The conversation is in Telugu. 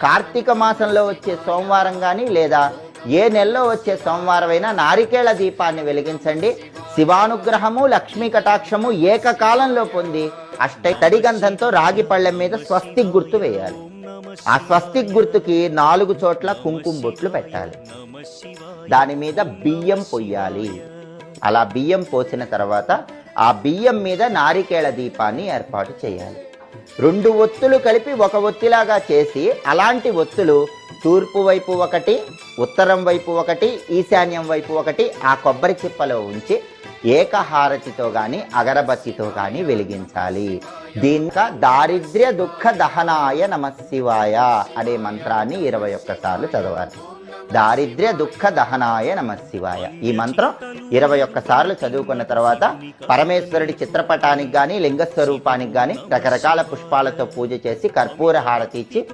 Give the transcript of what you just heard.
కార్తీక మాసంలో వచ్చే సోమవారం కానీ లేదా ఏ నెలలో వచ్చే సోమవారం అయినా నారికేళ దీపాన్ని వెలిగించండి. శివానుగ్రహము లక్ష్మీ కటాక్షము ఏకకాలంలో పొంది తడిగంధంతో రాగి పళ్ళెం మీద స్వస్తిక్ గుర్తు వేయాలి. ఆ స్వస్తిక్ గుర్తుకి 4 చోట్ల కుంకుమ బొట్లు పెట్టాలి. దాని మీద బియ్యం పొయ్యాలి. అలా బియ్యం పోసిన తర్వాత ఆ బియ్యం మీద నారికేళ దీపాన్ని ఏర్పాటు చేయాలి. 2 ఒత్తులు కలిపి ఒక ఒత్తిలాగా చేసి అలాంటి ఒత్తులు తూర్పు వైపు ఒకటి, ఉత్తరం వైపు ఒకటి, ఈశాన్యం వైపు ఒకటి ఆ కొబ్బరి చిప్పలో ఉంచి ఏకహారతితో కానీ అగరబత్తితో కానీ వెలిగించాలి. దీనిక దారిద్ర్య దుఃఖ దహనాయ నమశివాయ అనే మంత్రాన్ని 21 సార్లు చదవాలి. దారిద్ర్య దుఃఖ దహనాయ నమశివాయ ఈ మంత్రం 21 సార్లు చదువుకున్న తర్వాత పరమేశ్వరుడి చిత్రపటానికి కానీ లింగస్వరూపానికి కానీ రకరకాల పుష్పాలతో పూజ చేసి కర్పూర హారతి ఇచ్చి